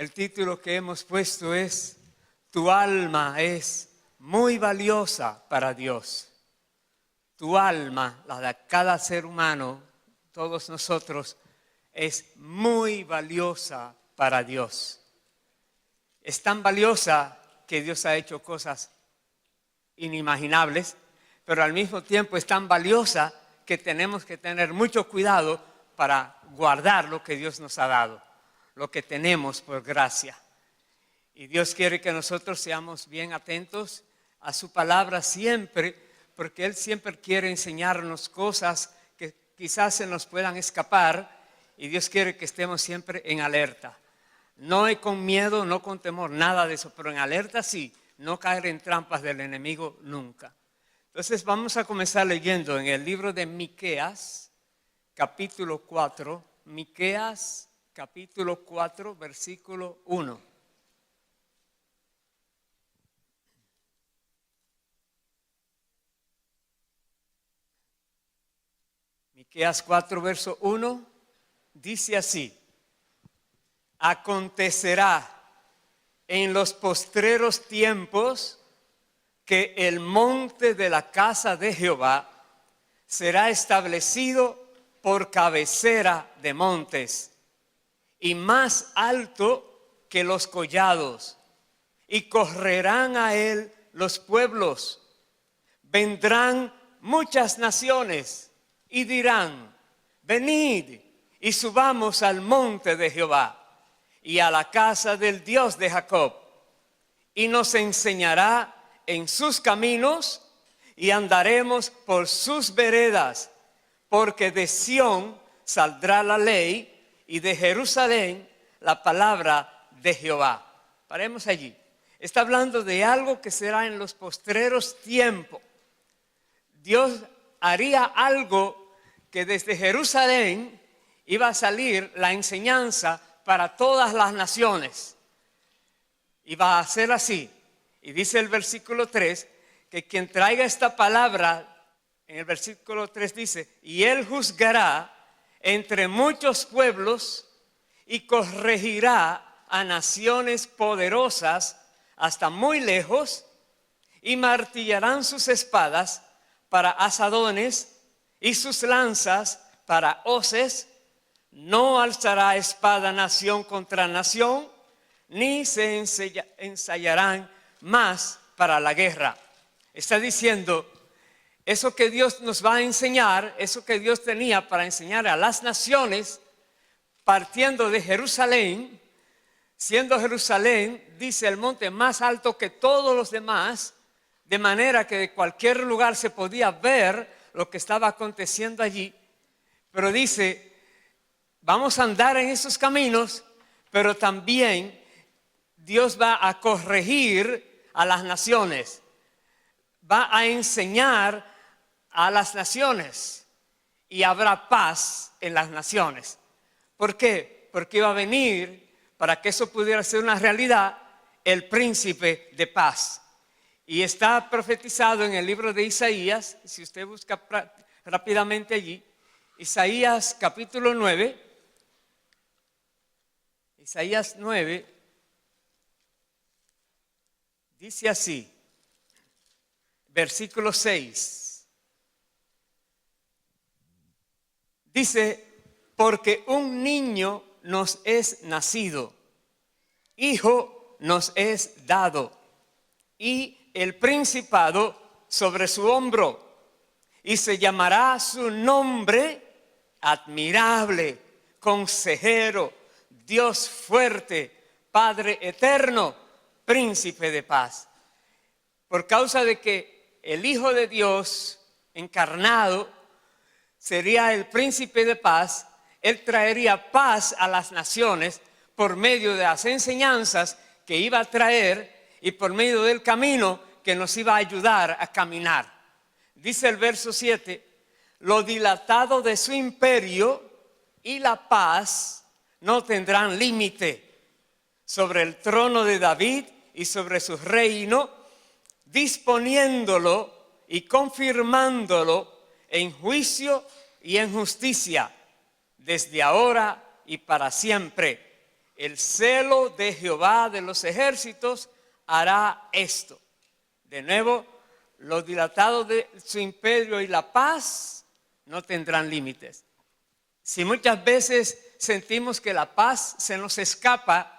El título que hemos puesto es Tu alma es muy valiosa para Dios. Tu alma, la de cada ser humano, todos nosotros, es muy valiosa para Dios. Es tan valiosa que Dios ha hecho cosas inimaginables, pero al mismo tiempo es tan valiosa que tenemos que tener mucho cuidado para guardar lo que Dios nos ha dado, lo que tenemos por gracia. Y Dios quiere que nosotros seamos bien atentos a su palabra siempre, porque Él siempre quiere enseñarnos cosas que quizás se nos puedan escapar, y Dios quiere que estemos siempre en alerta. No con miedo, no con temor, nada de eso, pero en alerta sí, no caer en trampas del enemigo nunca. Entonces vamos a comenzar leyendo en el libro de Miqueas, capítulo 4, Miqueas, capítulo 4, versículo 1. Miqueas 4, verso 1, dice así: Acontecerá en los postreros tiempos que el monte de la casa de Jehová será establecido por cabecera de montes y más alto que los collados, y correrán a él los pueblos. Vendrán muchas naciones y dirán: venid y subamos al monte de Jehová y a la casa del Dios de Jacob, y nos enseñará en sus caminos y andaremos por sus veredas, porque de Sión saldrá la ley y de Jerusalén la palabra de Jehová. Paremos allí. Está hablando de algo que será en los postreros tiempos. Dios haría algo que desde Jerusalén iba a salir la enseñanza para todas las naciones. Y va a ser así. Y dice el versículo 3 que quien traiga esta palabra, en el versículo 3 dice: y él juzgará entre muchos pueblos y corregirá a naciones poderosas hasta muy lejos, y martillarán sus espadas para asadones y sus lanzas para hoces. No alzará espada nación contra nación, ni se ensayarán más para la guerra. Está diciendo, eso que Dios nos va a enseñar, eso que Dios tenía para enseñar a las naciones, partiendo de Jerusalén, siendo Jerusalén, dice, el monte más alto que todos los demás, de manera que de cualquier lugar se podía ver lo que estaba aconteciendo allí. Pero dice, vamos a andar en esos caminos, pero también Dios va a corregir a las naciones, va a enseñar a las naciones y habrá paz en las naciones. ¿Por qué? Porque iba a venir, para que eso pudiera ser una realidad, el príncipe de paz. Y está profetizado en el libro de Isaías, si usted busca rápidamente allí, Isaías capítulo 9, Isaías 9, dice así, versículo 6. Dice, porque un niño nos es nacido, hijo nos es dado, y el principado sobre su hombro, y se llamará su nombre admirable, consejero, Dios fuerte, Padre eterno, príncipe de paz. Por causa de que el Hijo de Dios encarnado sería el príncipe de paz, Él traería paz a las naciones por medio de las enseñanzas que iba a traer y por medio del camino que nos iba a ayudar a caminar. Dice el verso 7, lo dilatado de su imperio y la paz no tendrán límite sobre el trono de David y sobre su reino, disponiéndolo y confirmándolo en juicio y en justicia, desde ahora y para siempre. El celo de Jehová de los ejércitos hará esto. De nuevo, lo dilatado de su imperio y la paz no tendrán límites. Si muchas veces sentimos que la paz se nos escapa,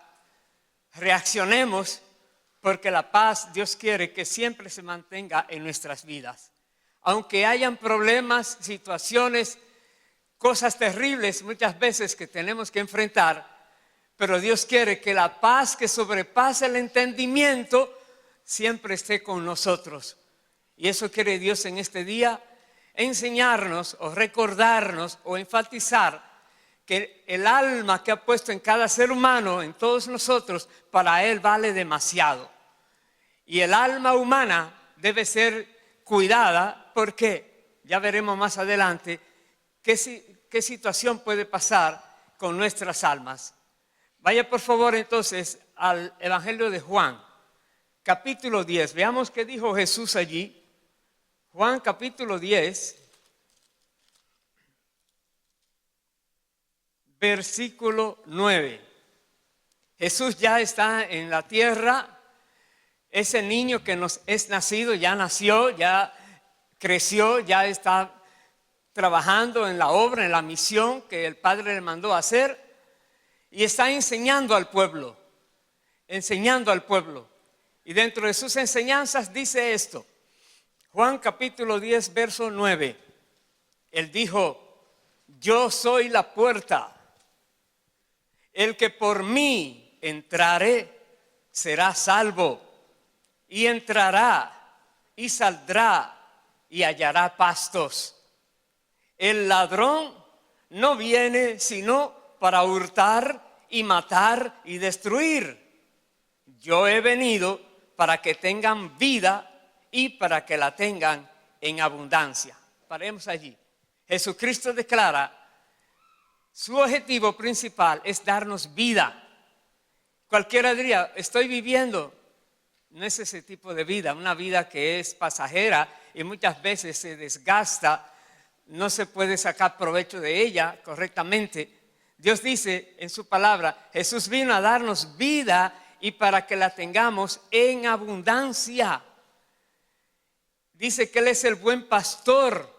reaccionemos, porque la paz Dios quiere que siempre se mantenga en nuestras vidas. Aunque hayan problemas, situaciones, cosas terribles muchas veces que tenemos que enfrentar, pero Dios quiere que la paz que sobrepasa el entendimiento siempre esté con nosotros. Y eso quiere Dios en este día, enseñarnos o recordarnos o enfatizar que el alma que ha puesto en cada ser humano, en todos nosotros, para Él vale demasiado. Y el alma humana debe ser cuidada porque, ya veremos más adelante, qué situación puede pasar con nuestras almas. Vaya por favor entonces al Evangelio de Juan, capítulo 10. Veamos qué dijo Jesús allí. Juan capítulo 10, versículo 9. Jesús ya está en la tierra. Ese niño que nos es nacido ya nació, ya creció, ya está trabajando en la obra, en la misión que el Padre le mandó a hacer, y está enseñando al pueblo, Y dentro de sus enseñanzas dice esto, Juan capítulo 10, verso 9. Él dijo, yo soy la puerta. El que por mí entrare será salvo, y entrará y saldrá y hallará pastos. El ladrón no viene sino para hurtar y matar y destruir. Yo he venido para que tengan vida y para que la tengan en abundancia. Paremos allí. Jesucristo declara, su objetivo principal es darnos vida. Cualquiera diría, estoy viviendo. No es ese tipo de vida, una vida que es pasajera y muchas veces se desgasta, no se puede sacar provecho de ella correctamente. Dios dice en su palabra, Jesús vino a darnos vida y para que la tengamos en abundancia. Dice que Él es el buen pastor,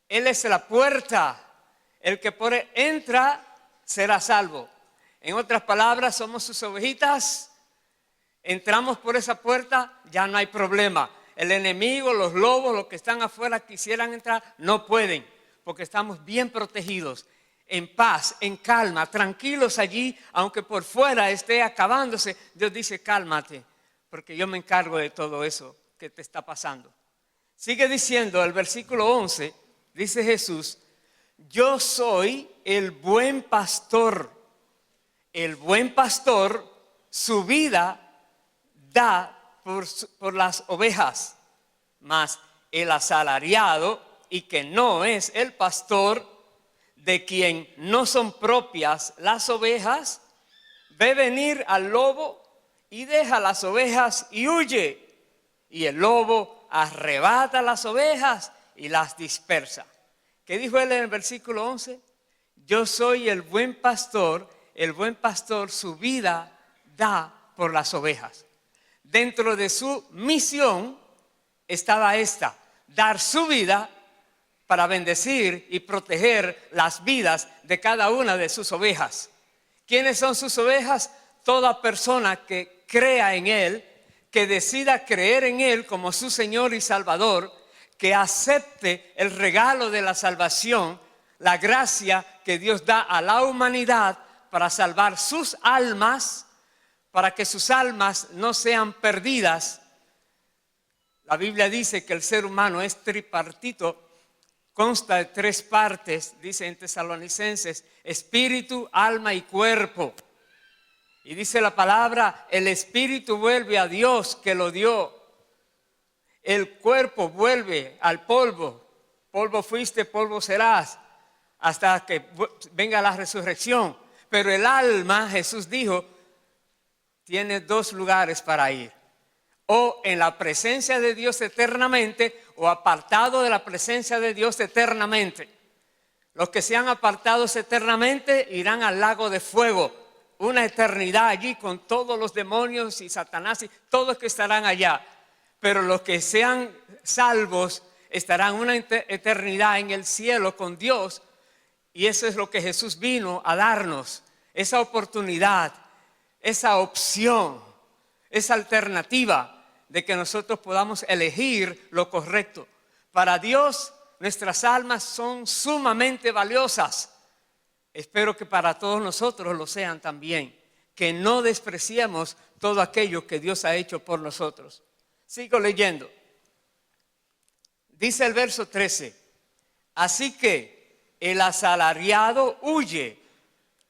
Él es la puerta, el que por Él entra será salvo. En otras palabras, somos sus ovejitas, entramos por esa puerta, ya no hay problema. El enemigo, los lobos, los que están afuera quisieran entrar, no pueden, porque estamos bien protegidos, en paz, en calma, tranquilos allí, aunque por fuera esté acabándose. Dios dice, cálmate, porque yo me encargo de todo eso que te está pasando. Sigue diciendo el versículo 11, dice Jesús, yo soy el buen pastor. El buen pastor su vida da por las ovejas, mas el asalariado y que no es el pastor, de quien no son propias las ovejas, ve venir al lobo y deja las ovejas y huye, y el lobo arrebata las ovejas y las dispersa. ¿Qué dijo él en el versículo 11? Yo soy el buen pastor su vida da por las ovejas. Dentro de su misión estaba esta, dar su vida para bendecir y proteger las vidas de cada una de sus ovejas. ¿Quiénes son sus ovejas? Toda persona que crea en Él, que decida creer en Él como su Señor y Salvador, que acepte el regalo de la salvación, la gracia que Dios da a la humanidad para salvar sus almas, para que sus almas no sean perdidas. La Biblia dice que el ser humano es tripartito, consta de 3 partes, dice en Tesalonicenses, espíritu, alma y cuerpo. Y dice la palabra, el espíritu vuelve a Dios que lo dio. El cuerpo vuelve al polvo. Polvo fuiste, polvo serás, hasta que venga la resurrección. Pero el alma, Jesús dijo, tiene 2 lugares para ir. O en la presencia de Dios eternamente, o apartado de la presencia de Dios eternamente. Los que sean apartados eternamente irán al lago de fuego, una eternidad allí con todos los demonios y Satanás y todos que estarán allá. Pero los que sean salvos estarán una eternidad en el cielo con Dios. Y eso es lo que Jesús vino a darnos, esa oportunidad, esa opción, esa alternativa de que nosotros podamos elegir lo correcto. Para Dios, nuestras almas son sumamente valiosas. Espero que para todos nosotros lo sean también, que no despreciemos todo aquello que Dios ha hecho por nosotros. Sigo leyendo. Dice el verso 13, así que el asalariado huye,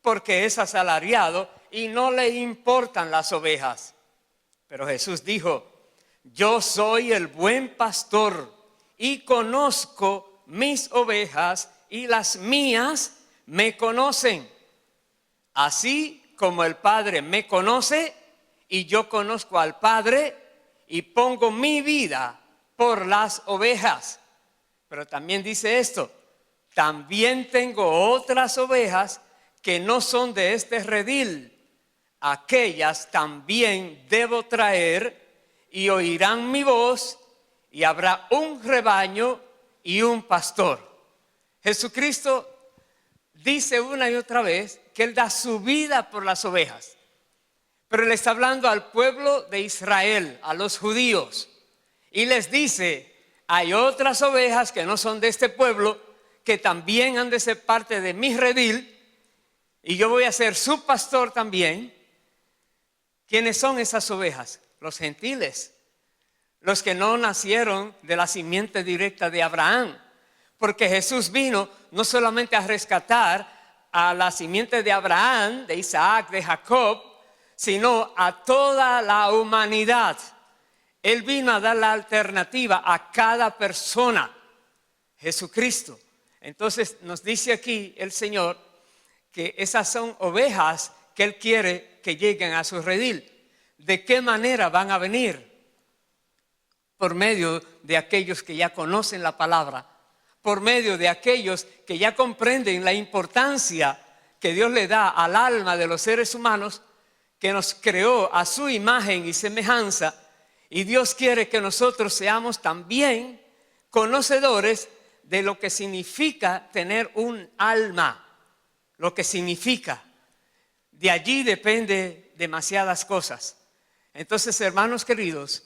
porque es asalariado y no le importan las ovejas. Pero Jesús dijo, yo soy el buen pastor y conozco mis ovejas y las mías me conocen. Así como el Padre me conoce y yo conozco al Padre y pongo mi vida por las ovejas. Pero también dice esto, también tengo otras ovejas que no son de este redil. Aquellas también debo traer y oirán mi voz y habrá un rebaño y un pastor. Jesucristo dice una y otra vez que Él da su vida por las ovejas. Pero Él está hablando al pueblo de Israel, a los judíos. Y les dice, hay otras ovejas que no son de este pueblo, que también han de ser parte de mi redil. Y yo voy a ser su pastor también. ¿Quiénes son esas ovejas? Los gentiles. Los que no nacieron de la simiente directa de Abraham. Porque Jesús vino no solamente a rescatar a la simiente de Abraham, de Isaac, de Jacob, sino a toda la humanidad. Él vino a dar la alternativa a cada persona, Jesucristo. Entonces nos dice aquí el Señor que esas son ovejas que Él quiere que lleguen a su redil. ¿De qué manera van a venir? Por medio de aquellos que ya conocen la palabra, por medio de aquellos que ya comprenden la importancia que Dios le da al alma de los seres humanos, que nos creó a su imagen y semejanza, y Dios quiere que nosotros seamos también conocedores de lo que significa tener un alma, lo que significa. De allí depende demasiadas cosas. Entonces, hermanos queridos,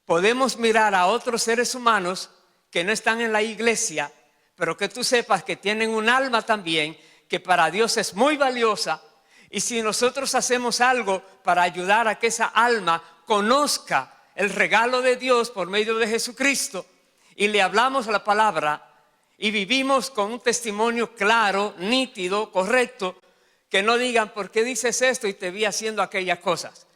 podemos mirar a otros seres humanos que no están en la iglesia, pero que tú sepas que tienen un alma también, que para Dios es muy valiosa. Y si nosotros hacemos algo para ayudar a que esa alma conozca el regalo de Dios por medio de Jesucristo, y le hablamos la palabra y vivimos con un testimonio claro, nítido, correcto, que no digan, ¿por qué dices esto y te vi haciendo aquellas cosas?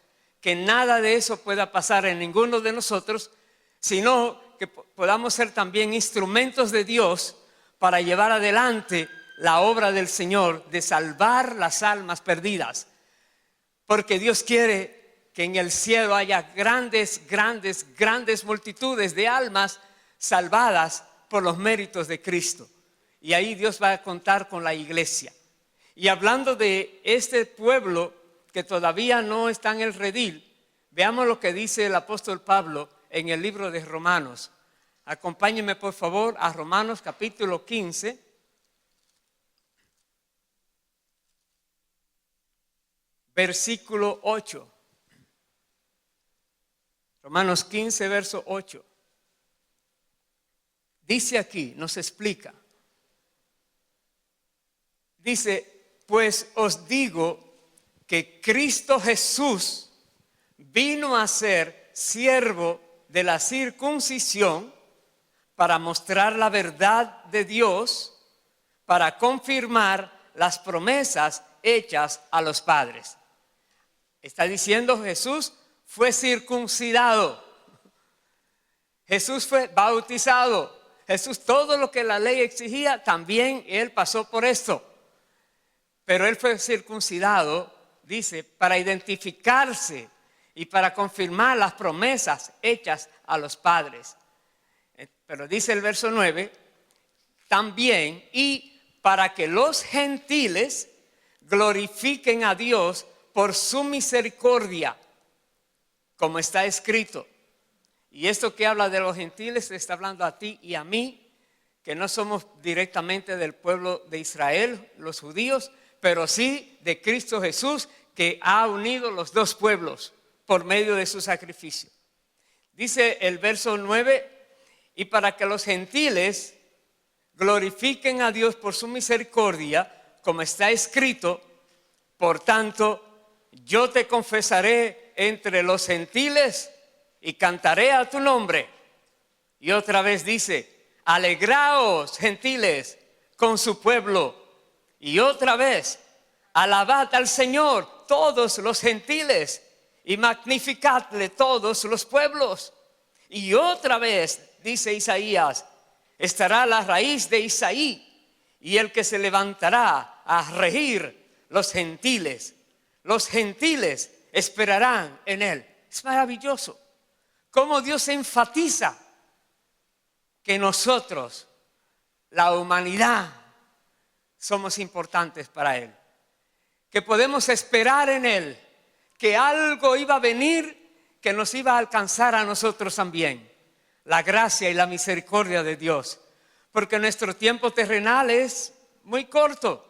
Que nada de eso pueda pasar en ninguno de nosotros, sino que podamos ser también instrumentos de Dios para llevar adelante la obra del Señor de salvar las almas perdidas. Porque Dios quiere que en el cielo haya grandes multitudes de almas salvadas por los méritos de Cristo. Y ahí Dios va a contar con la iglesia. Y hablando de este pueblo que todavía no está en el redil, veamos lo que dice el apóstol Pablo en el libro de Romanos. Acompáñenme por favor a Romanos capítulo 15. Versículo 8. Romanos 15, verso 8. Dice aquí, nos explica. Dice, pues os digo que Cristo Jesús vino a ser siervo de la circuncisión para mostrar la verdad de Dios, para confirmar las promesas hechas a los padres. Está diciendo Jesús fue circuncidado. Jesús fue bautizado. Jesús, todo lo que la ley exigía, también Él pasó por esto. Pero Él fue circuncidado, dice, para identificarse y para confirmar las promesas hechas a los padres. Pero dice el verso 9, también, y para que los gentiles glorifiquen a Dios por su misericordia, como está escrito. Y esto que habla de los gentiles está hablando a ti y a mí, que no somos directamente del pueblo de Israel, los judíos, pero sí de Cristo Jesús, que ha unido los dos pueblos por medio de su sacrificio. Dice el verso 9, y para que los gentiles glorifiquen a Dios por su misericordia, como está escrito, por tanto, yo te confesaré entre los gentiles y cantaré a tu nombre. Y otra vez dice, alegraos, gentiles, con su pueblo. Y otra vez, alabad al Señor, todos los gentiles, y magnificadle todos los pueblos. Y otra vez, dice Isaías, estará la raíz de Isaí, y el que se levantará a regir los gentiles. Los gentiles esperarán en él. Es maravilloso cómo Dios enfatiza que nosotros, la humanidad, somos importantes para Él, que podemos esperar en Él, que algo iba a venir que nos iba a alcanzar a nosotros también, la gracia y la misericordia de Dios, porque nuestro tiempo terrenal es muy corto.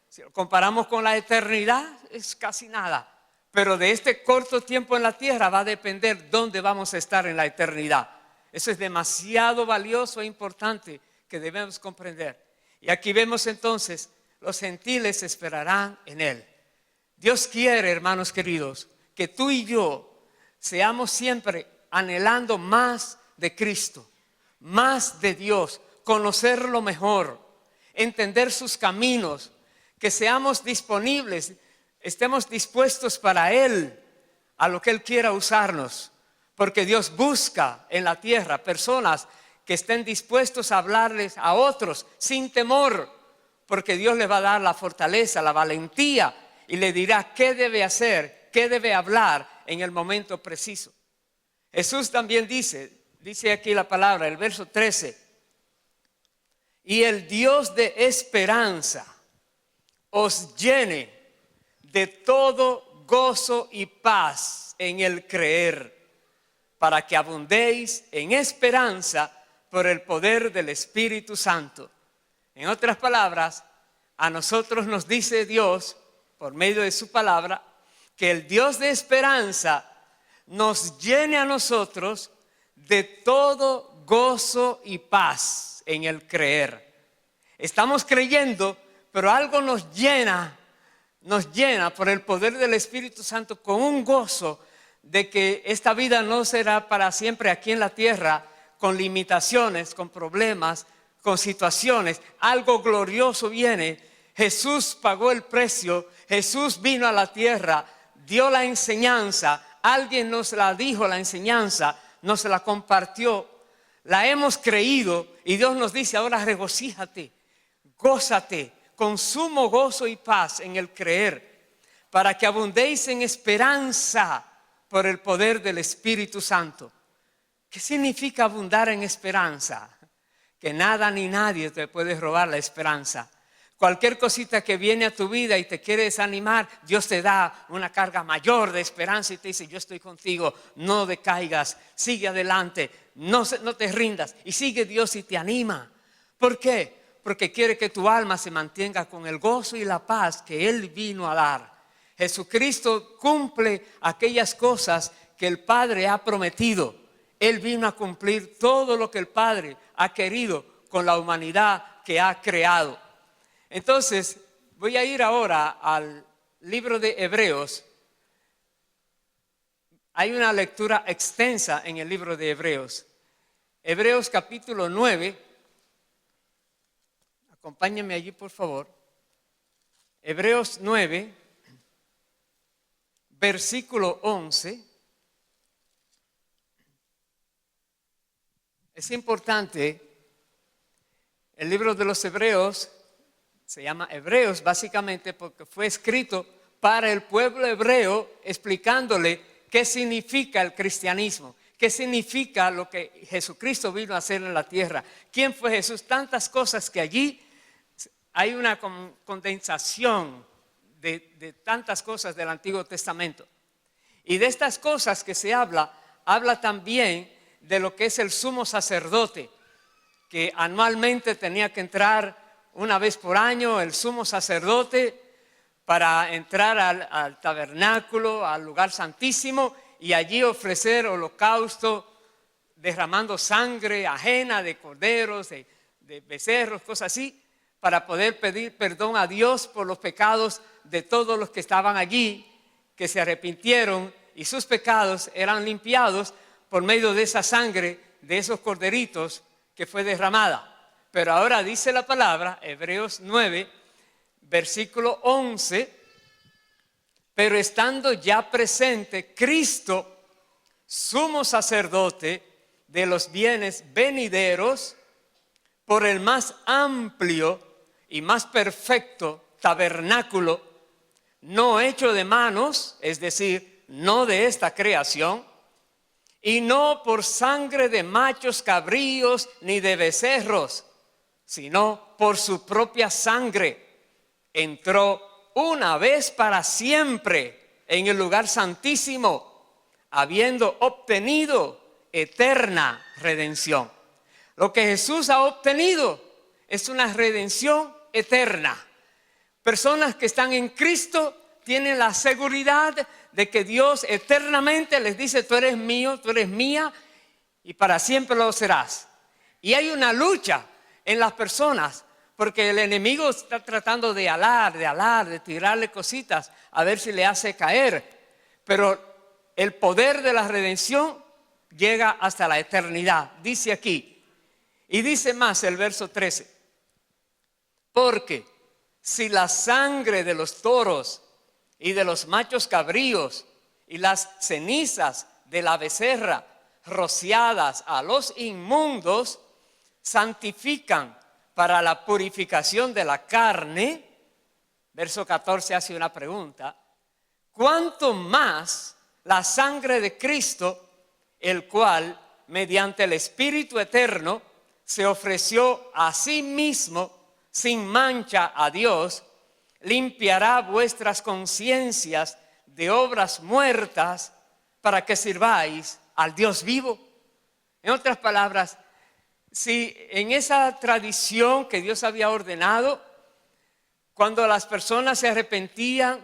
Si lo comparamos con la eternidad, es casi nada. Pero de este corto tiempo en la tierra va a depender dónde vamos a estar en la eternidad. Eso es demasiado valioso e importante que debemos comprender. Y aquí vemos entonces, los gentiles esperarán en Él. Dios quiere, hermanos queridos, que tú y yo seamos siempre anhelando más de Cristo, más de Dios, conocerlo mejor, entender sus caminos, que seamos disponibles, estemos dispuestos para Él, a lo que Él quiera usarnos. Porque Dios busca en la tierra personas que estén dispuestos a hablarles a otros sin temor, porque Dios les va a dar la fortaleza, la valentía y le dirá qué debe hacer, qué debe hablar en el momento preciso. Jesús también dice aquí la palabra, el verso 13, y el Dios de esperanza os llene de todo gozo y paz en el creer, para que abundéis en esperanza por el poder del Espíritu Santo. En otras palabras, a nosotros nos dice Dios, por medio de su palabra, que el Dios de esperanza nos llene a nosotros de todo gozo y paz en el creer. Estamos creyendo, pero algo nos llena por el poder del Espíritu Santo con un gozo de que esta vida no será para siempre aquí en la tierra, con limitaciones, con problemas, con situaciones. Algo glorioso viene. Jesús pagó el precio, Jesús vino a la tierra, dio la enseñanza, alguien nos la dijo la enseñanza, nos la compartió, la hemos creído y Dios nos dice ahora regocíjate, gózate con sumo gozo y paz en el creer, para que abundéis en esperanza por el poder del Espíritu Santo. ¿Qué significa abundar en esperanza? Que nada ni nadie te puede robar la esperanza. Cualquier cosita que viene a tu vida y te quiere desanimar, Dios te da una carga mayor de esperanza y te dice, yo estoy contigo, no decaigas, sigue adelante, no te rindas. Y sigue Dios y te anima. ¿Por qué? Porque quiere que tu alma se mantenga con el gozo y la paz que Él vino a dar. Jesucristo cumple aquellas cosas que el Padre ha prometido. Él vino a cumplir todo lo que el Padre ha querido con la humanidad que ha creado. Entonces, voy a ir ahora al libro de Hebreos. Hay una lectura extensa en el libro de Hebreos. Hebreos capítulo 9. Acompáñenme allí, por favor. Hebreos 9, versículo 11. Es importante, el libro de los Hebreos se llama Hebreos básicamente porque fue escrito para el pueblo hebreo explicándole qué significa el cristianismo, qué significa lo que Jesucristo vino a hacer en la tierra, quién fue Jesús, tantas cosas que allí hay una condensación de tantas cosas del Antiguo Testamento. Y de estas cosas que se habla también de lo que es el sumo sacerdote, que anualmente tenía que entrar una vez por año el sumo sacerdote para entrar al tabernáculo, al lugar santísimo, y allí ofrecer holocausto, derramando sangre ajena de corderos, de becerros, cosas así, para poder pedir perdón a Dios por los pecados de todos los que estaban allí, que se arrepintieron y sus pecados eran limpiados por medio de esa sangre, de esos corderitos que fue derramada. Pero ahora dice la palabra, Hebreos 9, versículo 11, pero estando ya presente Cristo, sumo sacerdote de los bienes venideros, por el más amplio y más perfecto tabernáculo, no hecho de manos, es decir, no de esta creación, y no por sangre de machos cabríos ni de becerros, sino por su propia sangre, entró una vez para siempre en el lugar santísimo, habiendo obtenido eterna redención. Lo que Jesús ha obtenido es una redención eterna. Personas que están en Cristo tienen la seguridad de que Dios eternamente les dice: tú eres mío, tú eres mía, y para siempre lo serás. Y hay una lucha en las personas, porque el enemigo está tratando de de tirarle cositas, a ver si le hace caer. Pero el poder de la redención llega hasta la eternidad, dice aquí. Y dice más el verso 13, porque si la sangre de los toros y de los machos cabríos y las cenizas de la becerra rociadas a los inmundos santifican para la purificación de la carne, verso 14 hace una pregunta, ¿cuánto más la sangre de Cristo, el cual mediante el Espíritu eterno se ofreció a sí mismo sin mancha a Dios, limpiará vuestras conciencias de obras muertas para que sirváis al Dios vivo? En otras palabras, si en esa tradición que Dios había ordenado, cuando las personas se arrepentían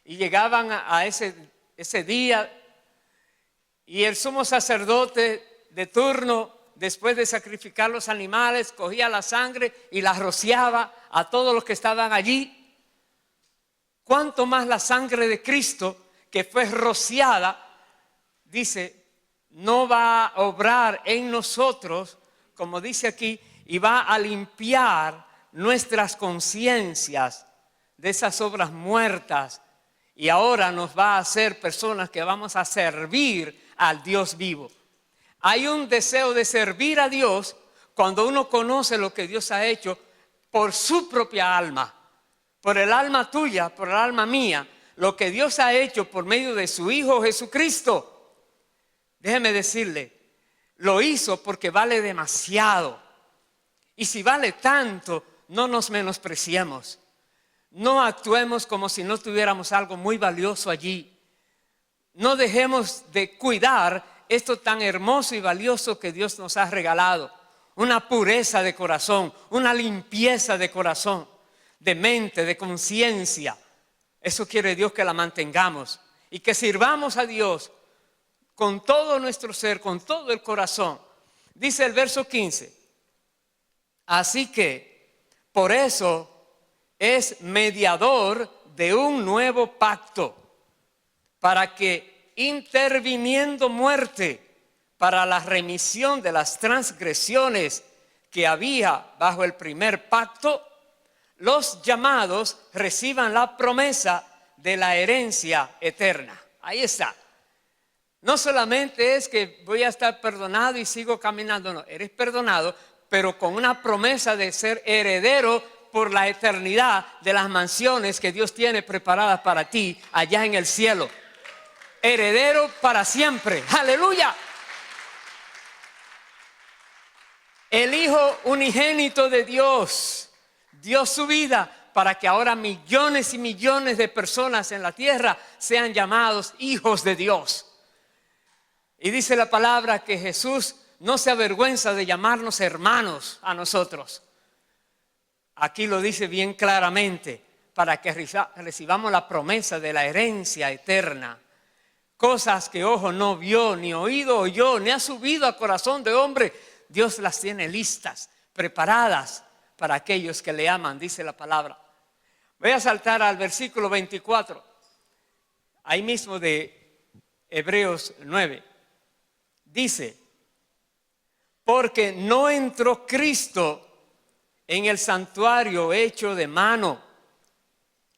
y llegaban a ese día, y el sumo sacerdote de turno, después de sacrificar los animales, cogía la sangre y la rociaba a todos los que estaban allí, cuánto más la sangre de Cristo, que fue rociada, dice, no va a obrar en nosotros, como dice aquí, y va a limpiar nuestras conciencias de esas obras muertas, y ahora nos va a hacer personas que vamos a servir al Dios vivo. Hay un deseo de servir a Dios cuando uno conoce lo que Dios ha hecho por su propia alma, por el alma tuya, por el alma mía, lo que Dios ha hecho por medio de su Hijo Jesucristo. Déjeme decirle, lo hizo porque vale demasiado. Y si vale tanto, no nos menospreciemos. No actuemos como si no tuviéramos algo muy valioso allí. No dejemos de cuidar esto tan hermoso y valioso que Dios nos ha regalado. Una pureza de corazón, una limpieza de corazón, de mente, de conciencia. Eso quiere Dios que la mantengamos y que sirvamos a Dios con todo nuestro ser, con todo el corazón. Dice el verso 15, así que por eso es mediador de un nuevo pacto, para que interviniendo muerte para la remisión de las transgresiones que había bajo el primer pacto, los llamados reciban la promesa de la herencia eterna. Ahí está. No solamente es que voy a estar perdonado y sigo caminando, no, eres perdonado, pero con una promesa de ser heredero por la eternidad de las mansiones que Dios tiene preparadas para ti allá en el cielo. Heredero para siempre. ¡Aleluya! El Hijo unigénito de Dios dio su vida para que ahora millones y millones de personas en la tierra sean llamados hijos de Dios. Y dice la palabra que Jesús no se avergüenza de llamarnos hermanos a nosotros. Aquí lo dice bien claramente, para que recibamos la promesa de la herencia eterna. Cosas que ojo no vio, ni oído oyó, ni ha subido a corazón de hombre, Dios las tiene listas, preparadas para aquellos que le aman, dice la palabra. Voy a saltar al versículo 24, ahí mismo de Hebreos 9. Dice, porque no entró Cristo en el santuario hecho de mano,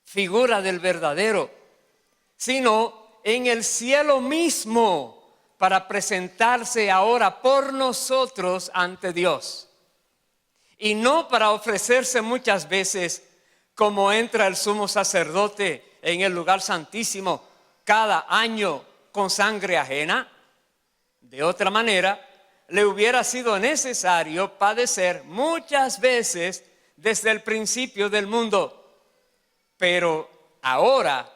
figura del verdadero, sino en el cielo mismo, para presentarse ahora por nosotros ante Dios. Y no para ofrecerse muchas veces, como entra el sumo sacerdote en el lugar santísimo cada año con sangre ajena. De otra manera, le hubiera sido necesario padecer muchas veces desde el principio del mundo. Pero ahora,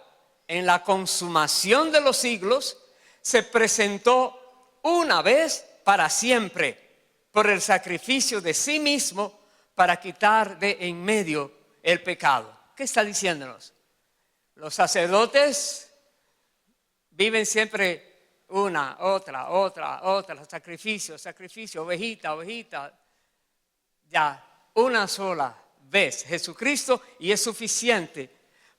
en la consumación de los siglos, se presentó una vez para siempre por el sacrificio de sí mismo para quitar de en medio el pecado. ¿Qué está diciéndonos? Los sacerdotes viven siempre una, otra, sacrificio, ovejita, ya, una sola vez Jesucristo, y es suficiente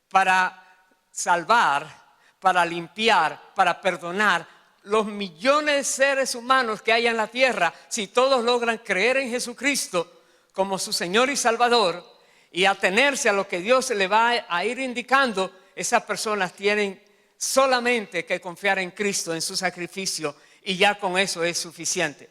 para salvar, para limpiar, para perdonar los millones de seres humanos que hay en la tierra. Si todos logran creer en Jesucristo como su Señor y Salvador y atenerse a lo que Dios le va a ir indicando, esas personas tienen solamente que confiar en Cristo, en su sacrificio, y ya con eso es suficiente.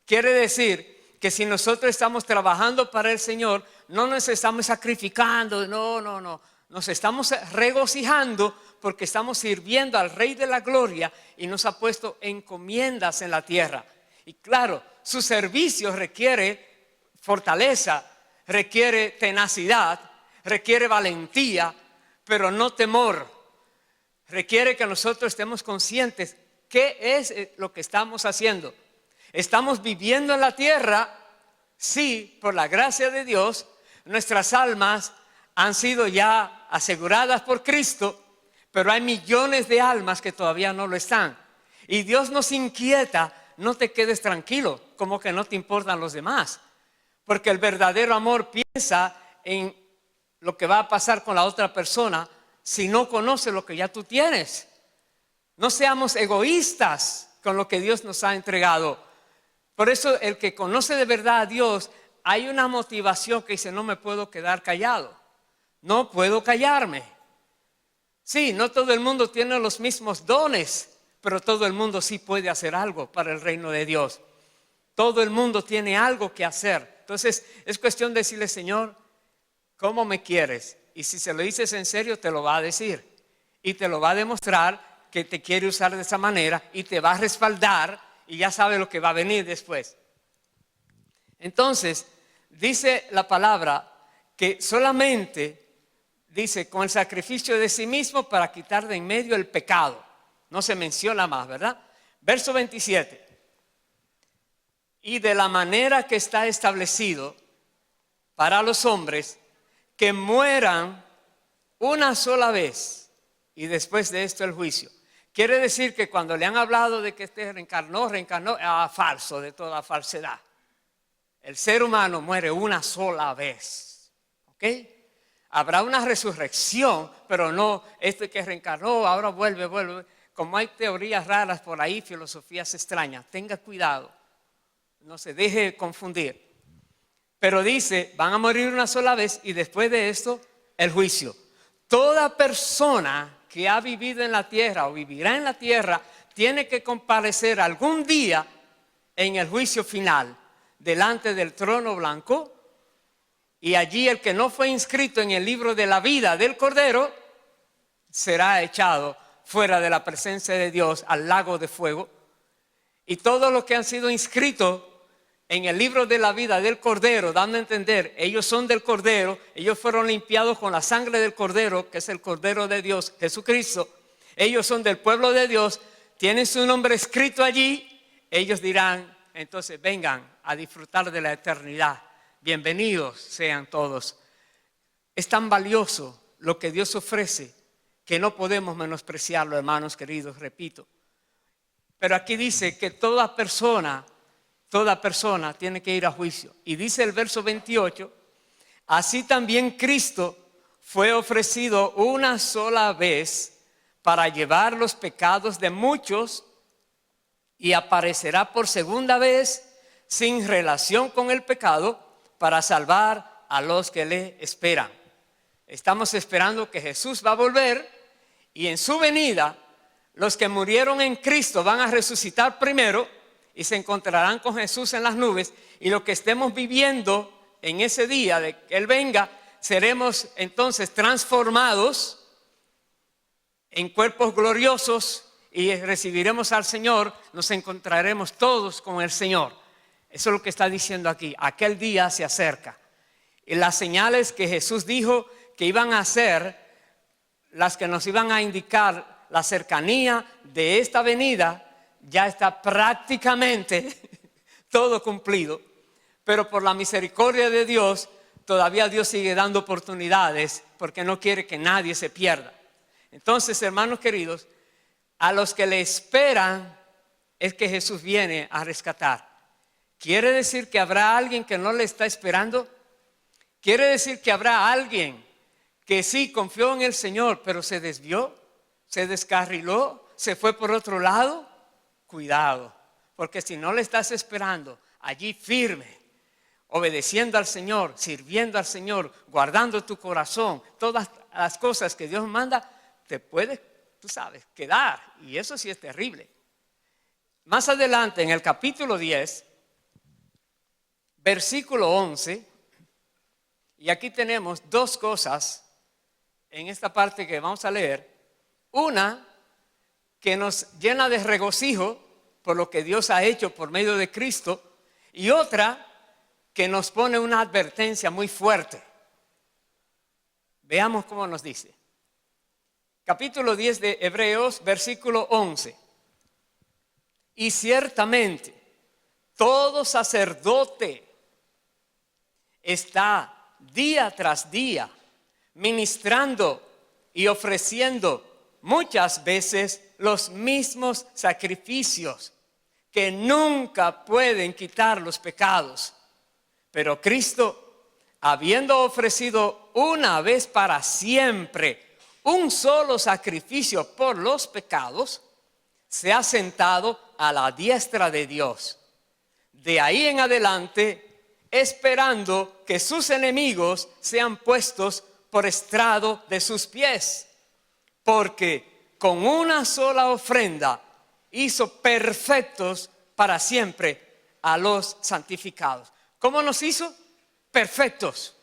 Quiere decir que si nosotros estamos trabajando para el Señor, no nos estamos sacrificando, no, nos estamos regocijando porque estamos sirviendo al Rey de la Gloria y nos ha puesto encomiendas en la tierra. Y claro, su servicio requiere fortaleza, requiere tenacidad, requiere valentía, pero no temor. Requiere que nosotros estemos conscientes qué es lo que estamos haciendo. Estamos viviendo en la tierra, sí, por la gracia de Dios. Nuestras almas han sido ya aseguradas por Cristo, pero hay millones de almas que todavía no lo están. Y Dios nos inquieta, no te quedes tranquilo, como que no te importan los demás. Porque el verdadero amor piensa en lo que va a pasar con la otra persona si no conoce lo que ya tú tienes. No seamos egoístas con lo que Dios nos ha entregado. Por eso el que conoce de verdad a Dios, hay una motivación que dice, no me puedo quedar callado, no puedo callarme. Sí, no todo el mundo tiene los mismos dones, pero todo el mundo sí puede hacer algo para el reino de Dios. Todo el mundo tiene algo que hacer. Entonces es cuestión de decirle, Señor, ¿cómo me quieres? Y si se lo dices en serio, te lo va a decir. Y te lo va a demostrar que te quiere usar de esa manera y te va a respaldar y ya sabe lo que va a venir después. Entonces, dice la palabra que solamente, dice, con el sacrificio de sí mismo para quitar de en medio el pecado. No se menciona más, ¿verdad? Verso 27. Y de la manera que está establecido para los hombres, que mueran una sola vez y después de esto el juicio. Quiere decir que cuando le han hablado de que este reencarnó, falso, de toda falsedad. El ser humano muere una sola vez, ¿ok? Habrá una resurrección, pero no este que reencarnó, ahora vuelve. Como hay teorías raras por ahí, filosofías extrañas, tenga cuidado, no se deje confundir. Pero dice, van a morir una sola vez y después de esto, el juicio. Toda persona que ha vivido en la tierra o vivirá en la tierra, tiene que comparecer algún día en el juicio final, delante del trono blanco, y allí el que no fue inscrito en el libro de la vida del Cordero, será echado fuera de la presencia de Dios al lago de fuego. Y todos los que han sido inscritos en el libro de la vida del Cordero, dando a entender, ellos son del Cordero, ellos fueron limpiados con la sangre del Cordero, que es el Cordero de Dios, Jesucristo. Ellos son del pueblo de Dios, tienen su nombre escrito allí. Ellos dirán, entonces vengan a disfrutar de la eternidad. Bienvenidos sean todos. Es tan valioso lo que Dios ofrece que no podemos menospreciarlo, hermanos queridos, repito. Pero aquí dice que toda persona tiene que ir a juicio. Y dice el verso 28, así también Cristo fue ofrecido una sola vez para llevar los pecados de muchos y aparecerá por segunda vez sin relación con el pecado para salvar a los que le esperan. Estamos esperando que Jesús va a volver y en su venida los que murieron en Cristo van a resucitar primero y se encontrarán con Jesús en las nubes, y lo que estemos viviendo en ese día de que Él venga, seremos entonces transformados en cuerpos gloriosos y recibiremos al Señor, nos encontraremos todos con el Señor. Eso es lo que está diciendo aquí. Aquel día se acerca. Y las señales que Jesús dijo que iban a ser, las que nos iban a indicar la cercanía de esta venida, ya está prácticamente todo cumplido. Pero por la misericordia de Dios, todavía Dios sigue dando oportunidades porque no quiere que nadie se pierda. Entonces, hermanos queridos, a los que le esperan es que Jesús viene a rescatar. ¿Quiere decir que habrá alguien que no le está esperando? ¿Quiere decir que habrá alguien que sí confió en el Señor, pero se desvió, se descarriló, se fue por otro lado? Cuidado, porque si no le estás esperando allí firme, obedeciendo al Señor, sirviendo al Señor, guardando tu corazón, todas las cosas que Dios manda, te puedes, tú sabes, quedar. Y eso sí es terrible. Más adelante, en el capítulo 10, versículo 11, y aquí tenemos dos cosas en esta parte que vamos a leer. Una que nos llena de regocijo por lo que Dios ha hecho por medio de Cristo, y otra que nos pone una advertencia muy fuerte. Veamos cómo nos dice. Capítulo 10 de Hebreos, versículo 11. Y ciertamente todo sacerdote está día tras día ministrando y ofreciendo muchas veces los mismos sacrificios que nunca pueden quitar los pecados. Pero Cristo, habiendo ofrecido una vez para siempre un solo sacrificio por los pecados, se ha sentado a la diestra de Dios. De ahí en adelante, esperando que sus enemigos sean puestos por estrado de sus pies. Porque con una sola ofrenda hizo perfectos para siempre a los santificados. ¿Cómo nos hizo? Perfectos.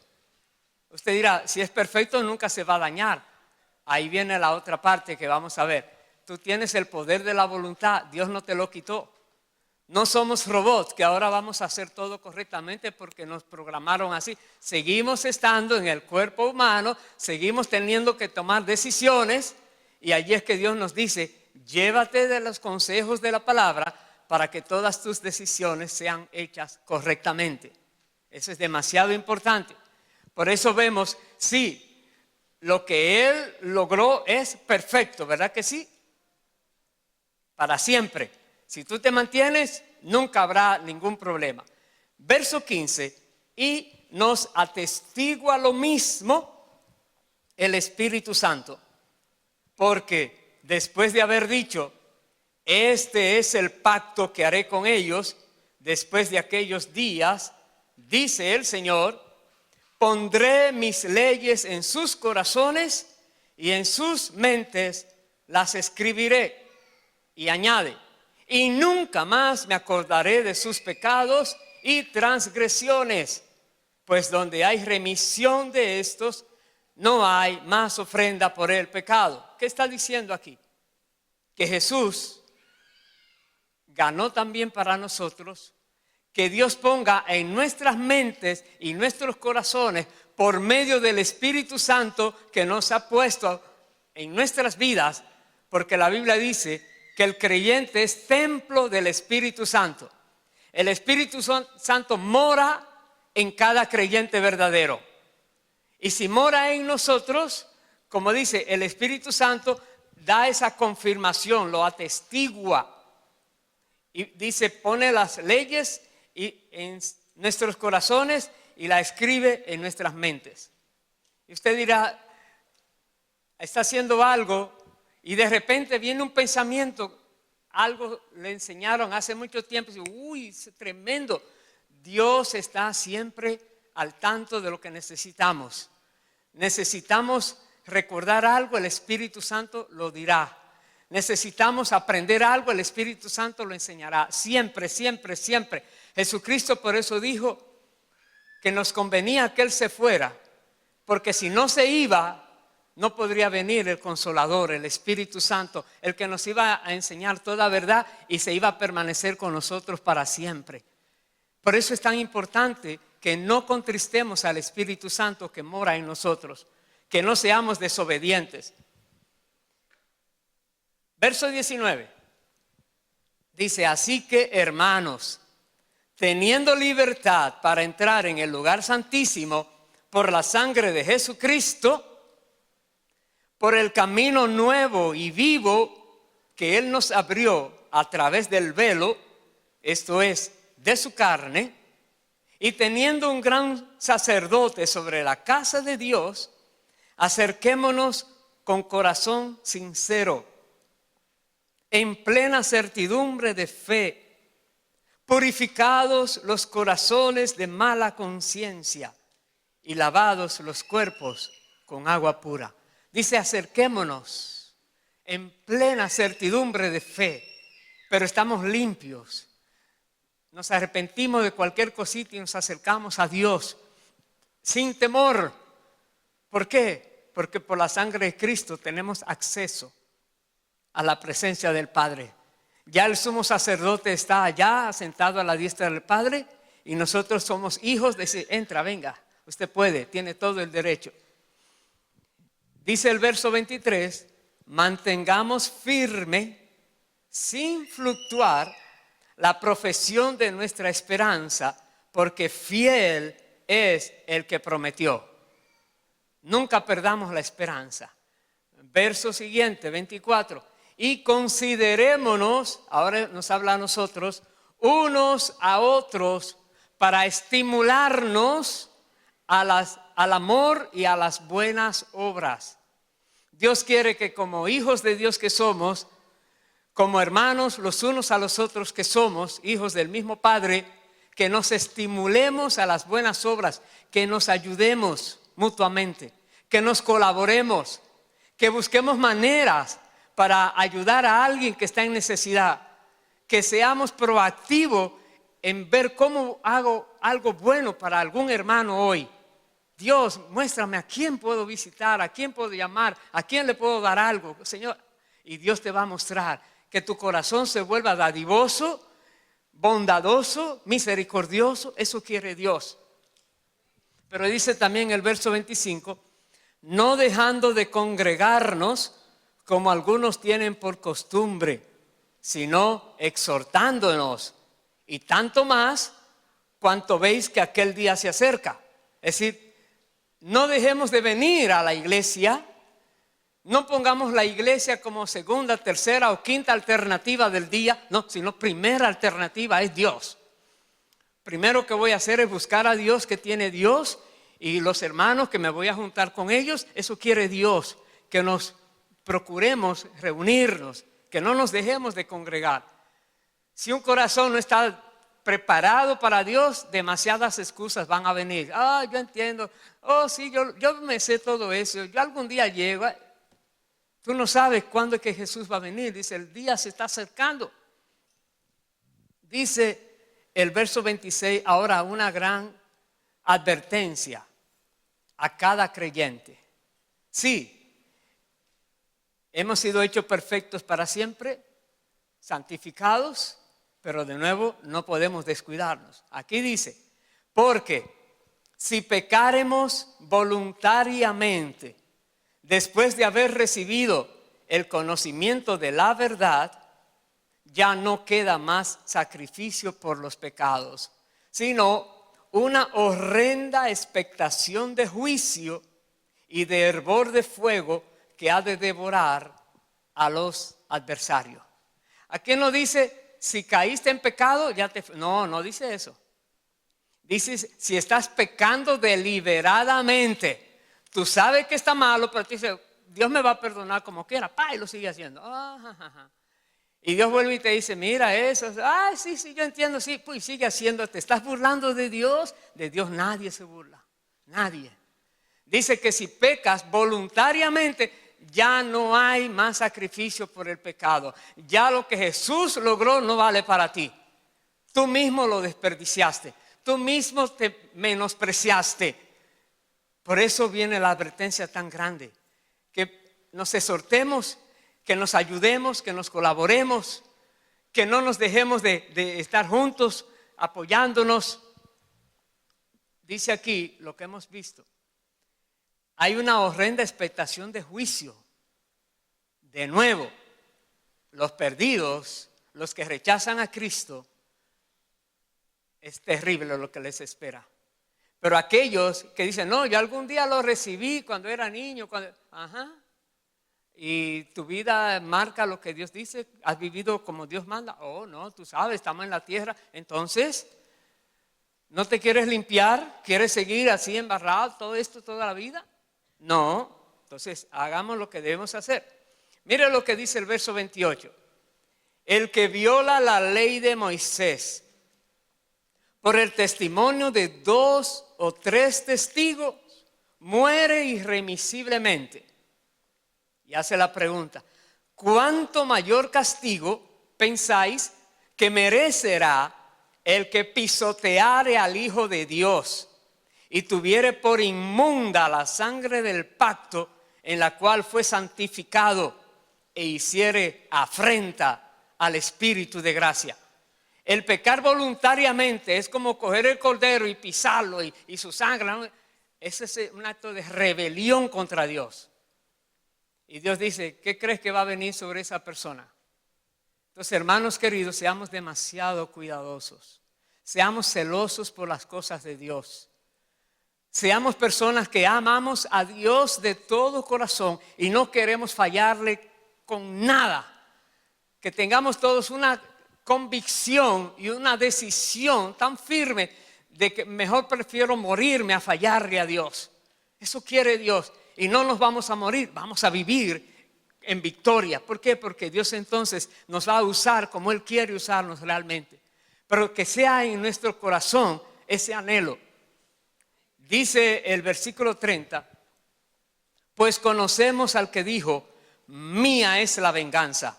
Usted dirá, si es perfecto nunca se va a dañar. Ahí viene la otra parte que vamos a ver. Tú tienes el poder de la voluntad, Dios no te lo quitó. No somos robots que ahora vamos a hacer todo correctamente porque nos programaron así. Seguimos estando en el cuerpo humano, seguimos teniendo que tomar decisiones, y allí es que Dios nos dice, llévate de los consejos de la palabra para que todas tus decisiones sean hechas correctamente. Eso es demasiado importante. Por eso vemos, sí, lo que Él logró es perfecto, ¿verdad que sí? Para siempre. Si tú te mantienes, nunca habrá ningún problema. Verso 15, y nos atestigua lo mismo el Espíritu Santo. Porque después de haber dicho, este es el pacto que haré con ellos, después de aquellos días, dice el Señor, pondré mis leyes en sus corazones y en sus mentes las escribiré. Y añade, y nunca más me acordaré de sus pecados y transgresiones, pues donde hay remisión de estos, no hay más ofrenda por el pecado. ¿Qué está diciendo aquí? Que Jesús ganó también para nosotros, que Dios ponga en nuestras mentes y nuestros corazones por medio del Espíritu Santo que nos ha puesto en nuestras vidas, porque la Biblia dice que el creyente es templo del Espíritu Santo. El Espíritu Santo mora en cada creyente verdadero. Y si mora en nosotros, como dice, el Espíritu Santo da esa confirmación, lo atestigua. Y dice, pone las leyes en nuestros corazones y la escribe en nuestras mentes. Y usted dirá, está haciendo algo y de repente viene un pensamiento, algo le enseñaron hace mucho tiempo, y dice, uy, es tremendo. Dios está siempre al tanto de lo que necesitamos. Necesitamos recordar algo, el Espíritu Santo lo dirá. Necesitamos aprender algo, el Espíritu Santo lo enseñará. Siempre, siempre, siempre. Jesucristo por eso dijo que nos convenía que Él se fuera, porque si no se iba, no podría venir el Consolador, el Espíritu Santo, el que nos iba a enseñar toda verdad y se iba a permanecer con nosotros para siempre. Por eso es tan importante que no contristemos al Espíritu Santo que mora en nosotros, que no seamos desobedientes. Verso 19 dice, así que hermanos, teniendo libertad para entrar en el lugar santísimo por la sangre de Jesucristo, por el camino nuevo y vivo que Él nos abrió a través del velo, esto es, de su carne, y teniendo un gran sacerdote sobre la casa de Dios, acerquémonos con corazón sincero, en plena certidumbre de fe, purificados los corazones de mala conciencia y lavados los cuerpos con agua pura. Dice, acerquémonos en plena certidumbre de fe, pero estamos limpios. Nos arrepentimos de cualquier cosita y nos acercamos a Dios sin temor. ¿Por qué? Porque por la sangre de Cristo tenemos acceso a la presencia del Padre. Ya el sumo sacerdote está allá sentado a la diestra del Padre y nosotros somos hijos de ese, entra, venga, usted puede, tiene todo el derecho. Dice el verso 23, mantengamos firme, sin fluctuar, la profesión de nuestra esperanza, porque fiel es el que prometió. Nunca perdamos la esperanza. Verso siguiente, 24. Y considerémonos, ahora nos habla a nosotros, unos a otros para estimularnos al amor y a las buenas obras. Dios quiere que como hijos de Dios que somos, como hermanos los unos a los otros que somos, hijos del mismo Padre, que nos estimulemos a las buenas obras, que nos ayudemos mutuamente, que nos colaboremos, que busquemos maneras para ayudar a alguien que está en necesidad, que seamos proactivos en ver cómo hago algo bueno para algún hermano hoy. Dios, muéstrame a quién puedo visitar, a quién puedo llamar, a quién le puedo dar algo, Señor. Y Dios te va a mostrar que tu corazón se vuelva dadivoso, bondadoso, misericordioso. Eso quiere Dios. Pero dice también el verso 25, no dejando de congregarnos como algunos tienen por costumbre, sino exhortándonos, y tanto más cuanto veis que aquel día se acerca. Es decir, no dejemos de venir a la iglesia, no pongamos la iglesia como segunda, tercera o quinta alternativa del día, no, sino primera alternativa es Dios. Primero que voy a hacer es buscar a Dios, que tiene Dios, y los hermanos que me voy a juntar con ellos, eso quiere Dios, que nos procuremos reunirnos, que no nos dejemos de congregar. Si un corazón no está preparado para Dios, demasiadas excusas van a venir. Yo entiendo, sí, yo me sé todo eso, yo algún día llego. Tú no sabes cuándo es que Jesús va a venir. Dice, el día se está acercando. Dice el verso 26, ahora una gran advertencia a cada creyente. Sí, hemos sido hechos perfectos para siempre, santificados, Pero de nuevo, no podemos descuidarnos. Aquí dice, porque si pecaremos voluntariamente, después de haber recibido el conocimiento de la verdad, ya no queda más sacrificio por los pecados, sino una horrenda expectación de juicio y de hervor de fuego que ha de devorar a los adversarios. Aquí no dice, si caíste en pecado, ya te... No, no dice eso. Dice, si estás pecando deliberadamente, tú sabes que está malo, pero tú dices, Dios me va a perdonar como quiera, y lo sigue haciendo. Y Dios vuelve y te dice, mira eso, sí, yo entiendo, sí, pues sigue haciendo, te estás burlando de Dios nadie se burla, nadie. Dice que si pecas voluntariamente, ya no hay más sacrificio por el pecado. Ya lo que Jesús logró no vale para ti. Tú mismo lo desperdiciaste. Tú mismo te menospreciaste. Por eso viene la advertencia tan grande. Que nos exhortemos, que nos ayudemos, que nos colaboremos, que no nos dejemos de estar juntos, apoyándonos. Dice aquí lo que hemos visto. Hay una horrenda expectación de juicio. De nuevo, los perdidos, los que rechazan a Cristo, es terrible lo que les espera. Pero aquellos que dicen, no, yo algún día lo recibí cuando era niño, y tu vida marca lo que Dios dice, has vivido como Dios manda. Oh, no, tú sabes, estamos en la tierra. Entonces, ¿no te quieres limpiar? ¿Quieres seguir así embarrado todo esto toda la vida? No, entonces hagamos lo que debemos hacer. Mire lo que dice el verso 28. El que viola la ley de Moisés por el testimonio de 2 o 3 testigos muere irremisiblemente. Y hace la pregunta, ¿cuánto mayor castigo pensáis que merecerá el que pisoteare al Hijo de Dios y tuviere por inmunda la sangre del pacto en la cual fue santificado e hiciere afrenta al Espíritu de gracia? El pecar voluntariamente es como coger el cordero y pisarlo y su sangre, ¿no? Ese es un acto de rebelión contra Dios. Y Dios dice, ¿qué crees que va a venir sobre esa persona? Entonces, hermanos queridos, seamos demasiado cuidadosos. Seamos celosos por las cosas de Dios. Seamos personas que amamos a Dios de todo corazón y no queremos fallarle con nada. Que tengamos todos una convicción y una decisión tan firme de que mejor prefiero morirme a fallarle a Dios. Eso quiere Dios. Y no nos vamos a morir, vamos a vivir en victoria. ¿Por qué? Porque Dios entonces nos va a usar como Él quiere usarnos realmente. Pero que sea en nuestro corazón ese anhelo. Dice el versículo 30, pues conocemos al que dijo, mía es la venganza,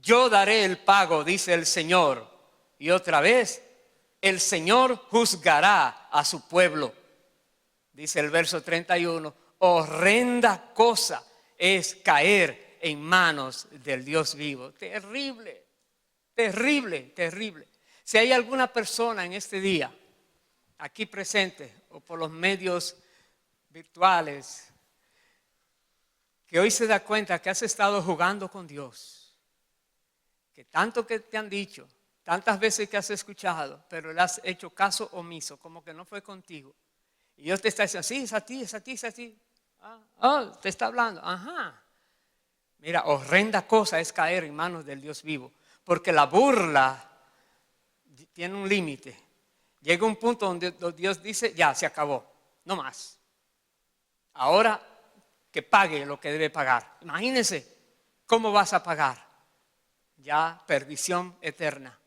yo daré el pago, dice el Señor. Y otra vez, el Señor juzgará a su pueblo. Dice el verso 31, horrenda cosa es caer en manos del Dios vivo. Terrible, terrible, terrible. Si hay alguna persona en este día, aquí presente o por los medios virtuales, que hoy se da cuenta que has estado jugando con Dios, que tanto que te han dicho, tantas veces que has escuchado, pero le has hecho caso omiso, como que no fue contigo. Y Dios te está diciendo, sí, es a ti, es a ti, es a ti. Te está hablando, Mira, horrenda cosa es caer en manos del Dios vivo, porque la burla tiene un límite. Llega un punto donde Dios dice, ya, se acabó, no más. Ahora que pague lo que debe pagar. Imagínense cómo vas a pagar. Ya, perdición eterna.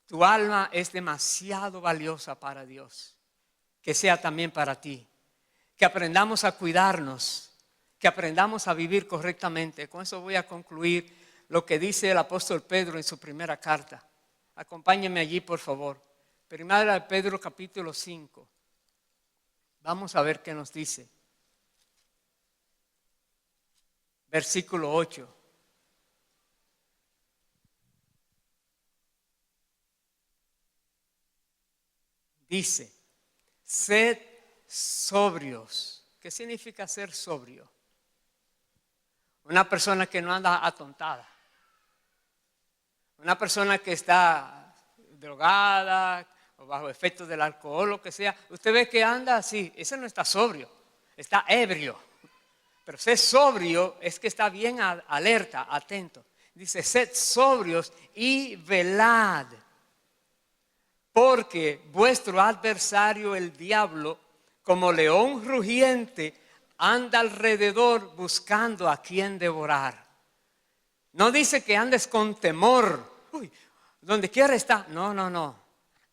Tu alma es demasiado valiosa para Dios. Que sea también para ti. Que aprendamos a cuidarnos. Que aprendamos a vivir correctamente. Con eso voy a concluir lo que dice el apóstol Pedro en su primera carta. Acompáñenme allí, por favor. Primera de Pedro, capítulo 5. Vamos a ver qué nos dice. Versículo 8. dice, sed sobrios. ¿Qué significa ser sobrio? Una persona que no anda atontada. Una persona que está drogada o bajo efectos del alcohol, lo que sea. Usted ve que anda así, ese no está sobrio, está ebrio. Pero ser sobrio es que está bien alerta, atento. Dice, sed sobrios y velad, porque vuestro adversario el diablo, como león rugiente, anda alrededor buscando a quien devorar. No dice que andes con temor. Uy, donde quiera está. No.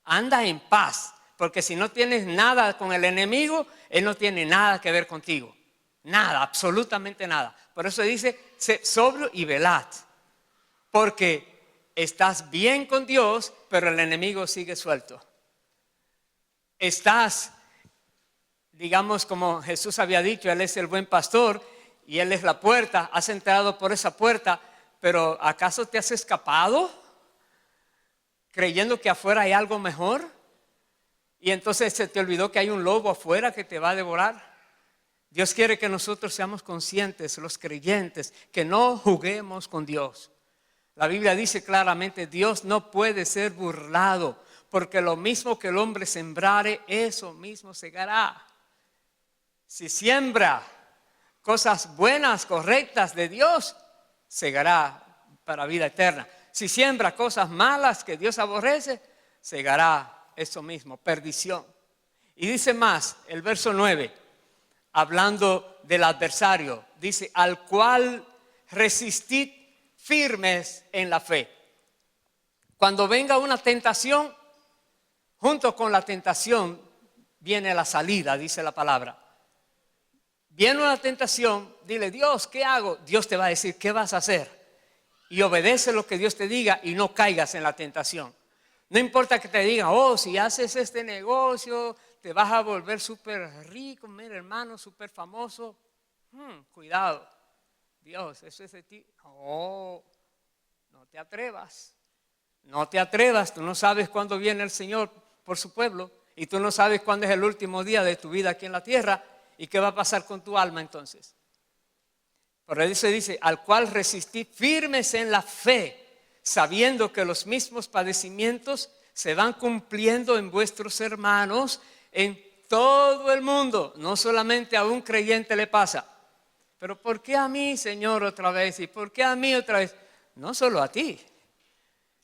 Anda en paz. Porque si no tienes nada con el enemigo, él no tiene nada que ver contigo. Nada, absolutamente nada. Por eso dice, sé sobrio y velad. Porque estás bien con Dios, pero el enemigo sigue suelto. Estás, digamos, como Jesús había dicho, Él es el buen pastor y Él es la puerta. Has entrado por esa puerta, pero ¿acaso te has escapado creyendo que afuera hay algo mejor? Y entonces se te olvidó que hay un lobo afuera que te va a devorar. Dios quiere que nosotros seamos conscientes, los creyentes, que no juguemos con Dios. La Biblia dice claramente, Dios no puede ser burlado, porque lo mismo que el hombre sembrare, eso mismo segará. Si siembra cosas buenas, correctas de Dios, segará para vida eterna. Si siembra cosas malas que Dios aborrece, segará eso mismo, perdición. Y dice más, el verso 9, hablando del adversario, dice, al cual resistid firmes en la fe. Cuando venga una tentación, junto con la tentación viene la salida, dice la palabra. Viene una tentación, dile, Dios, ¿qué hago? Dios te va a decir, ¿qué vas a hacer? Y obedece lo que Dios te diga y no caigas en la tentación. No importa que te digan, oh, si haces este negocio, te vas a volver súper rico, mira hermano, súper famoso. Cuidado, Dios, eso es de ti. Oh, no te atrevas. No te atrevas, tú no sabes cuándo viene el Señor por su pueblo y tú no sabes cuándo es el último día de tu vida aquí en la tierra y qué va a pasar con tu alma entonces. Por eso dice, al cual resistid firmes en la fe, sabiendo que los mismos padecimientos se van cumpliendo en vuestros hermanos en todo el mundo. No solamente a un creyente le pasa. Pero ¿por qué a mí, Señor, otra vez? ¿Y por qué a mí otra vez? No solo a ti.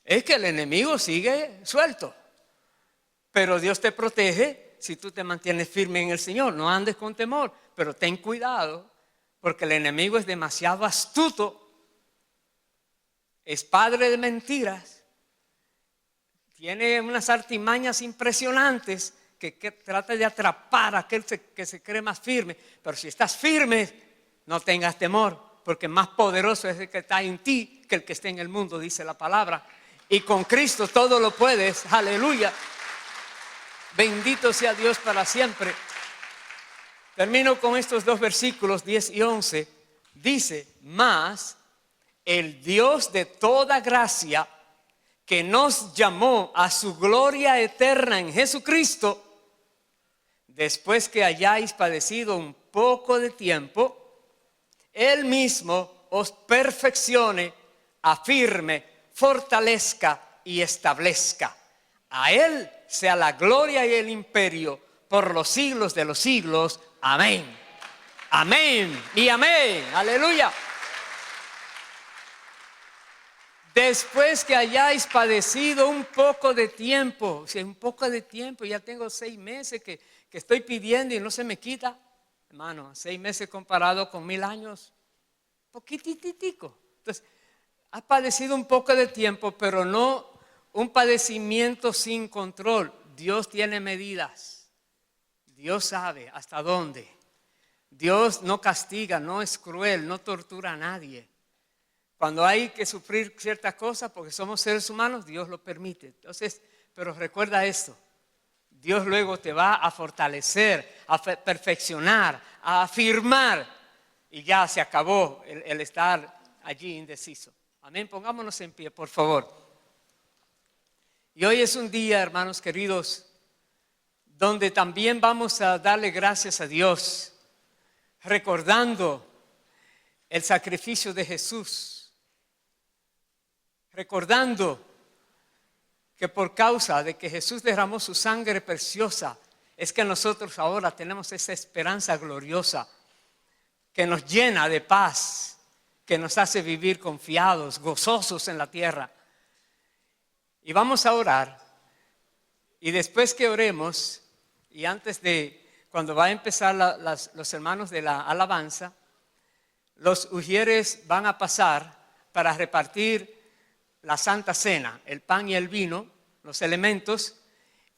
Es que el enemigo sigue suelto. Pero Dios te protege si tú te mantienes firme en el Señor. No andes con temor, pero ten cuidado. Porque el enemigo es demasiado astuto, es padre de mentiras, tiene unas artimañas impresionantes que trata de atrapar a aquel que se cree más firme. Pero si estás firme, no tengas temor, porque más poderoso es el que está en ti que el que está en el mundo, dice la palabra. Y con Cristo todo lo puedes, aleluya. Bendito sea Dios para siempre. Termino con estos dos versículos 10 y 11. Dice, mas el Dios de toda gracia, que nos llamó a su gloria eterna en Jesucristo, después que hayáis padecido un poco de tiempo, Él mismo os perfeccione, afirme, fortalezca y establezca. A Él sea la gloria y el imperio por los siglos de los siglos. Amén. Amén y amén. Aleluya. Después que hayáis padecido un poco de tiempo, si un poco de tiempo, ya tengo 6 meses que estoy pidiendo y no se me quita. Hermano, 6 meses comparado con 1000 años, poquititico. Entonces, has padecido un poco de tiempo, pero no un padecimiento sin control. Dios tiene medidas. Dios sabe hasta dónde. Dios no castiga, no es cruel, no tortura a nadie. Cuando hay que sufrir ciertas cosas, porque somos seres humanos, Dios lo permite. Entonces, pero recuerda esto, Dios luego te va a fortalecer, a perfeccionar, a afirmar, y ya se acabó el estar allí indeciso. Amén, pongámonos en pie, por favor. Y hoy es un día, hermanos queridos, donde también vamos a darle gracias a Dios, recordando el sacrificio de Jesús, recordando que por causa de que Jesús derramó su sangre preciosa, es que nosotros ahora tenemos esa esperanza gloriosa que nos llena de paz, que nos hace vivir confiados, gozosos en la tierra. Y vamos a orar, y después que oremos, y antes de, cuando va a empezar los hermanos de la alabanza, los ujieres van a pasar para repartir la Santa Cena, el pan y el vino, los elementos,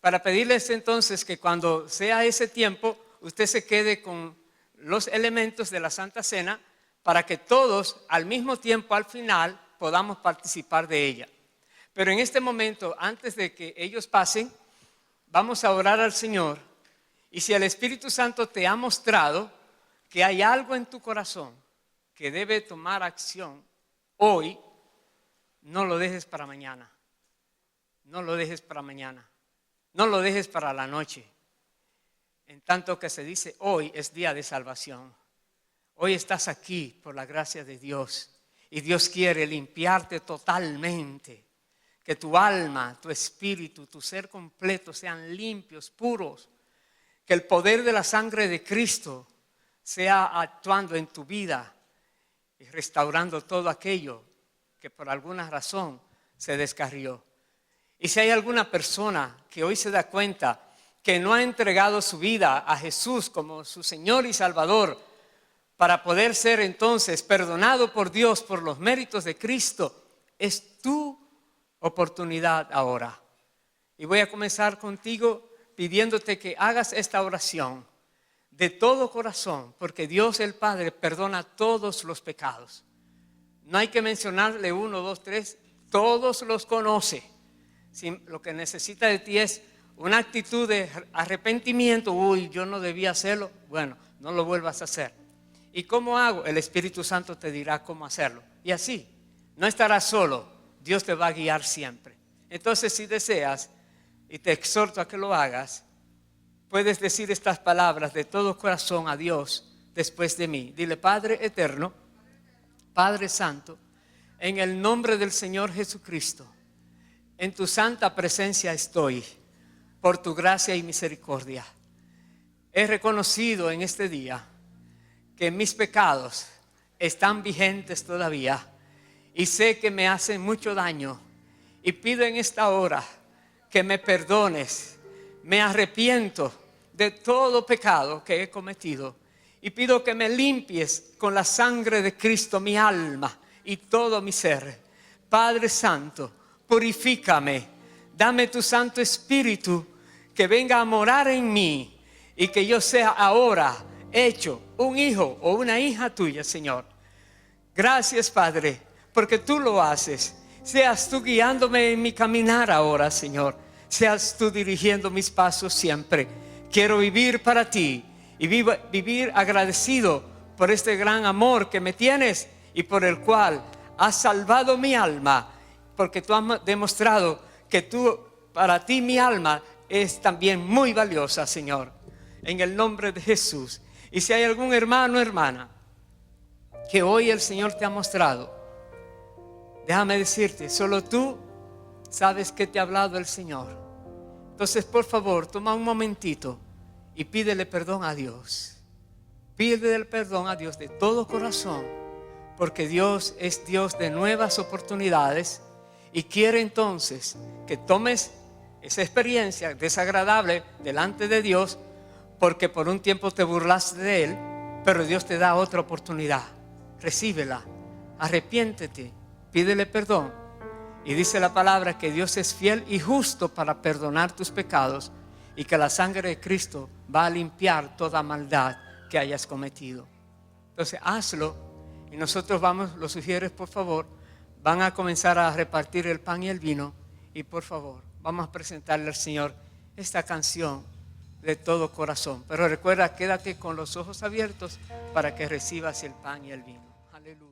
para pedirles entonces que cuando sea ese tiempo, usted se quede con los elementos de la Santa Cena para que todos al mismo tiempo al final podamos participar de ella. Pero en este momento, antes de que ellos pasen, vamos a orar al Señor, y si el Espíritu Santo te ha mostrado que hay algo en tu corazón que debe tomar acción hoy, no lo dejes para mañana, no lo dejes para mañana, no lo dejes para la noche, en tanto que se dice hoy es día de salvación. Hoy estás aquí por la gracia de Dios, y Dios quiere limpiarte totalmente, que tu alma, tu espíritu, tu ser completo sean limpios, puros, que el poder de la sangre de Cristo sea actuando en tu vida y restaurando todo aquello que por alguna razón se descarrió. Y si hay alguna persona que hoy se da cuenta que no ha entregado su vida a Jesús como su Señor y Salvador, para poder ser entonces perdonado por Dios por los méritos de Cristo, es tu oportunidad ahora. Y voy a comenzar contigo pidiéndote que hagas esta oración de todo corazón, porque Dios el Padre perdona todos los pecados. No hay que mencionarle 1, 2, 3, todos los conoce. Si lo que necesita de ti es una actitud de arrepentimiento, uy, yo no debía hacerlo, bueno, no lo vuelvas a hacer. ¿Y cómo hago? El Espíritu Santo te dirá cómo hacerlo. Y así, no estarás solo, Dios te va a guiar siempre. Entonces, si deseas, y te exhorto a que lo hagas, puedes decir estas palabras de todo corazón a Dios después de mí. Dile: Padre eterno, Padre santo, en el nombre del Señor Jesucristo, en tu santa presencia estoy, por tu gracia y misericordia. He reconocido en este día que mis pecados están vigentes todavía y sé que me hacen mucho daño, y pido en esta hora que me perdones. Me arrepiento de todo pecado que he cometido y pido que me limpies con la sangre de Cristo mi alma y todo mi ser. Padre santo, purifícame, dame tu Santo Espíritu que venga a morar en mí y que yo sea ahora hecho un hijo o una hija tuya, Señor. Gracias, Padre, porque tú lo haces. Seas tú guiándome en mi caminar ahora, Señor. Seas tú dirigiendo mis pasos siempre. Quiero vivir para ti y vivir agradecido por este gran amor que me tienes y por el cual has salvado mi alma, porque tú has demostrado que para ti mi alma es también muy valiosa, Señor. En el nombre de Jesús. Y si hay algún hermano o hermana que hoy el Señor te ha mostrado, déjame decirte, solo tú sabes que te ha hablado el Señor. Entonces, por favor, toma un momentito y pídele perdón a Dios. Pídele perdón a Dios de todo corazón, porque Dios es Dios de nuevas oportunidades y quiere entonces que tomes esa experiencia desagradable delante de Dios, porque por un tiempo te burlaste de Él, pero Dios te da otra oportunidad. Recíbela, arrepiéntete, pídele perdón. Y dice la palabra que Dios es fiel y justo para perdonar tus pecados y que la sangre de Cristo va a limpiar toda maldad que hayas cometido. Entonces hazlo y nosotros vamos, los sugieres por favor, van a comenzar a repartir el pan y el vino y por favor vamos a presentarle al Señor esta canción de todo corazón. Pero recuerda, quédate con los ojos abiertos para que recibas el pan y el vino. Aleluya.